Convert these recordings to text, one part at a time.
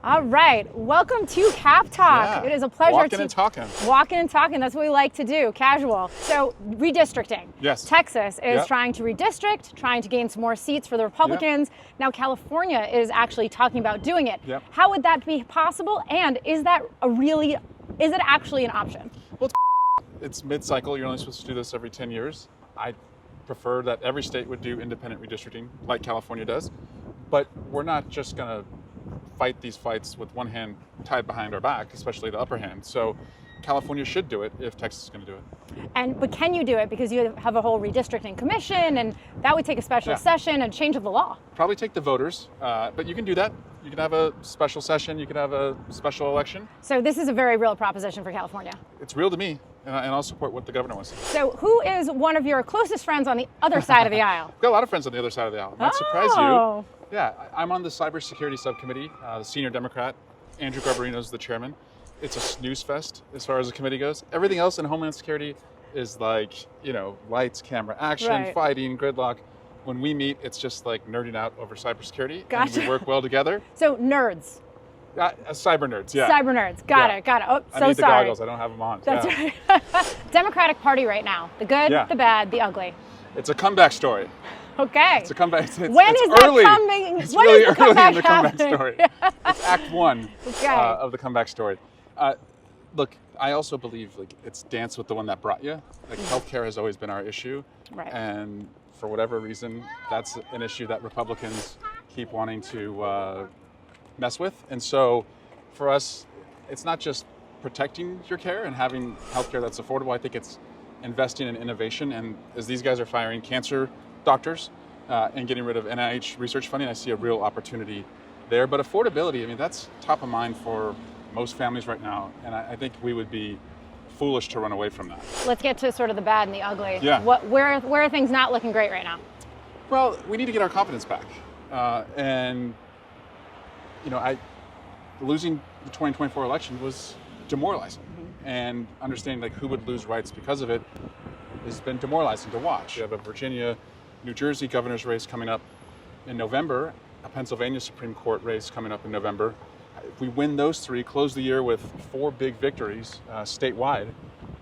All right, welcome to Cap Talk. Yeah. It is a pleasure Walking and talking. Walking and talking, that's what we like to do, casual. So, redistricting. Yes. Texas is Yep. trying to redistrict, trying to gain some more seats for the Republicans. Now, California is actually talking about doing it. Yep. How would that be possible? And is it actually an option? Well, it's mid-cycle. You're only supposed to do this every 10 years. I prefer that every state would do independent redistricting like California does. But we're not just going to fight these fights with one hand tied behind our back, especially the upper hand. So California should do it if Texas is going to do it. But can you do it? Because you have a whole redistricting commission, and that would take a special session and change of the law. Probably take the voters, but you can do that. You can have a special session. You can have a special election. So this is a very real proposition for California. It's real to me, and I'll support what the governor wants to do. So who is one of your closest friends on the other side of the aisle? I've got a lot of friends on the other side of the aisle. Might surprise you. Yeah, I'm on the cybersecurity subcommittee, the senior Democrat. Andrew Garbarino's the chairman. It's a snooze fest as far as the committee goes. Everything else in Homeland Security is like, lights, camera, action, fighting, gridlock. When we meet, it's just like nerding out over cybersecurity. Gotcha. And we work well together. So nerds. Cyber nerds, yeah. Cyber nerds. Got it. Oh, I need the sorry. goggles. I don't have them on. That's right. Democratic Party right now. The good, the bad, the ugly. It's a comeback story. Okay. It's a comeback. When is that coming? It's when really is the early comeback in the comeback happening? story. It's Act 1 of the comeback story. Look, I also believe it's dance with the one that brought you. Healthcare has always been our issue, and for whatever reason, that's an issue that Republicans keep wanting to mess with. And so, for us, it's not just protecting your care and having healthcare that's affordable. I think it's investing in innovation. And as these guys are firing cancer doctors and getting rid of NIH research funding, I see a real opportunity there. But affordability, that's top of mind for most families right now. And I think we would be foolish to run away from that. Let's get to sort of the bad and the ugly. Yeah. Where are things not looking great right now? Well, we need to get our confidence back. Losing the 2024 election was demoralizing. And understanding who would lose rights because of it has been demoralizing to watch. You have a Virginia, New Jersey governor's race coming up in November, a Pennsylvania Supreme Court race coming up in November. If we win those three, close the year with 4 big victories statewide,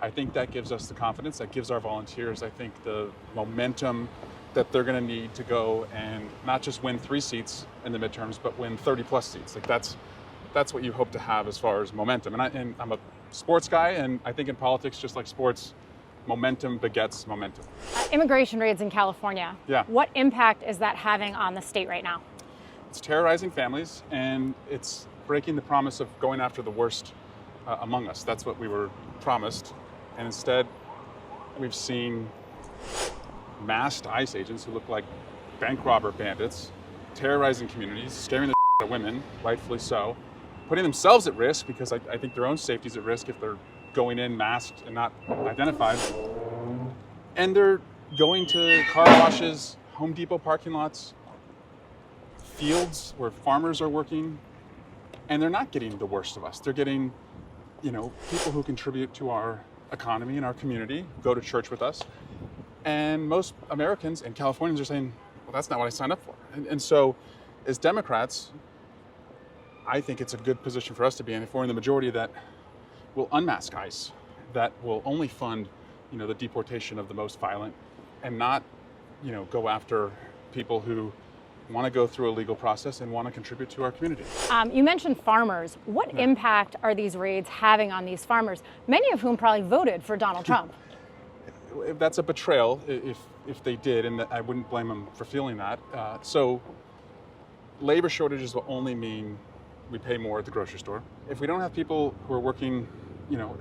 I think that gives us the confidence, that gives our volunteers, I think, the momentum that they're going to need to go and not just win 3 seats in the midterms, but win 30 plus seats. That's what you hope to have as far as momentum. And I'm a sports guy, and I think in politics, just like sports, momentum begets momentum. Immigration raids in California. Yeah. What impact is that having on the state right now? It's terrorizing families, and it's breaking the promise of going after the worst among us. That's what we were promised. And instead, we've seen masked ICE agents who look like bank robber bandits, terrorizing communities, scaring the out of women, rightfully so, putting themselves at risk because I think their own safety is at risk if they're going in masked and not identified. And they're going to car washes, Home Depot parking lots, fields where farmers are working, and they're not getting the worst of us. They're getting, people who contribute to our economy and our community, go to church with us. And most Americans and Californians are saying, well, that's not what I signed up for. And so, as Democrats, I think it's a good position for us to be in if we're in the majority that will unmask ICE, that will only fund, the deportation of the most violent, and not, go after people who want to go through a legal process and want to contribute to our community. You mentioned farmers. What impact are these raids having on these farmers, many of whom probably voted for Donald Trump? That's a betrayal if they did, and I wouldn't blame them for feeling that. So labor shortages will only mean we pay more at the grocery store. If we don't have people who are working,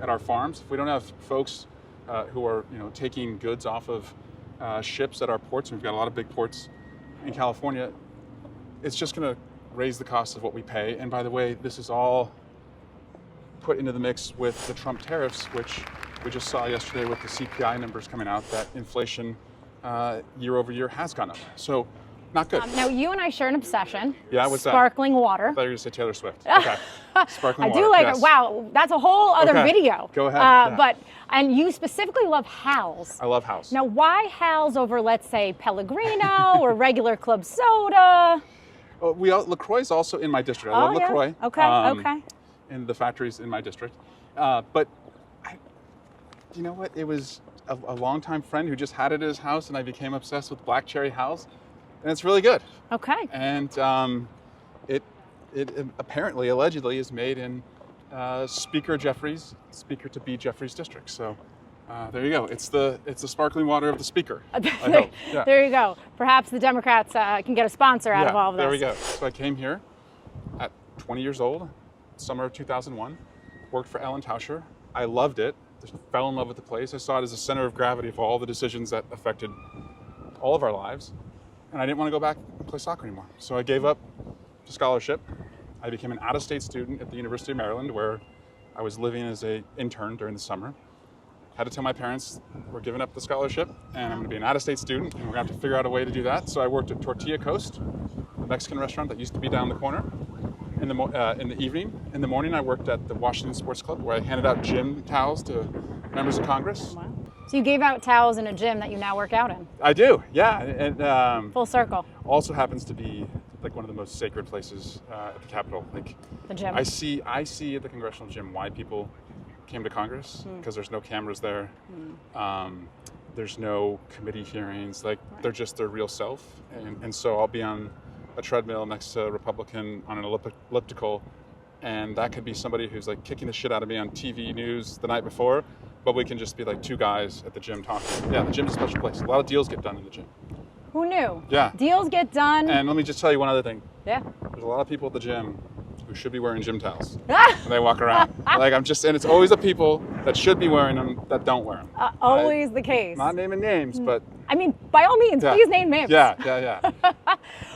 at our farms, if we don't have folks who are, taking goods off of ships at our ports, and we've got a lot of big ports in California, it's just going to raise the cost of what we pay. And by the way, this is all put into the mix with the Trump tariffs, which we just saw yesterday with the CPI numbers coming out, that inflation year over year has gone up. So not good. Now, you and I share an obsession. Yeah, what's that? Sparkling water. I thought you were going to say Taylor Swift. Okay. Sparkling water. I do like it. Wow, that's a whole other video. Go ahead. And you specifically love Hal's. I love Hal's. Now, why Hal's over, let's say, Pellegrino or regular club soda? LaCroix is also in my district. I love yeah. LaCroix. Okay. And the factories in my district. But you know what? It was a longtime friend who just had it at his house, and I became obsessed with black cherry house, and it's really good. Okay. And it apparently, allegedly, is made in Speaker to be Jeffries district. So there you go. It's the sparkling water of the Speaker. I hope. Yeah. There you go. Perhaps the Democrats can get a sponsor out of all of this. There we go. So I came here at 20 years old, summer of 2001, worked for Ellen Tauscher. I loved it. Just fell in love with the place. I saw it as a center of gravity for all the decisions that affected all of our lives. And I didn't want to go back and play soccer anymore. So I gave up the scholarship. I became an out-of-state student at the University of Maryland, where I was living as an intern during the summer. Had to tell my parents we're giving up the scholarship, and I'm going to be an out-of-state student, and we're going to have to figure out a way to do that. So I worked at Tortilla Coast, the Mexican restaurant that used to be down the corner. In the evening. In the morning, I worked at the Washington Sports Club, where I handed out gym towels to members of Congress. Wow. So you gave out towels in a gym that you now work out in? I do, yeah. And full circle. Also happens to be like one of the most sacred places at the Capitol. Like the gym. I see at the Congressional Gym why people came to Congress, because there's no cameras there. There's no committee hearings. Like they're just their real self. And so I'll be on a treadmill next to a Republican on an elliptical, and that could be somebody who's like kicking the shit out of me on TV news the night before, but we can just be like two guys at the gym talking. Yeah, the gym's a special place. A lot of deals get done in the gym. Who knew? Yeah. Deals get done. And let me just tell you one other thing. Yeah. There's a lot of people at the gym who should be wearing gym towels when they walk around. And it's always the people that should be wearing them that don't wear them. Always the case. Not naming names, but. I mean, by all means, please name names. Yeah.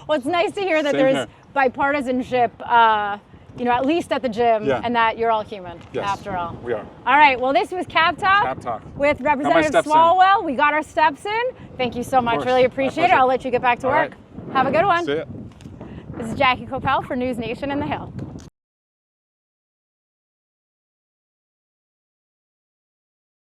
Well, it's nice to hear that Same there's here. bipartisanship, at least at the gym, and that you're all human, after all. We are. All right, well, this was Cap Talk. With Representative Swalwell. We got our steps in. Thank you so much. Really appreciate it. I'll let you get back to work. Right. Have a good one. See ya. This is Jackie Koppell for NewsNation in the Hill.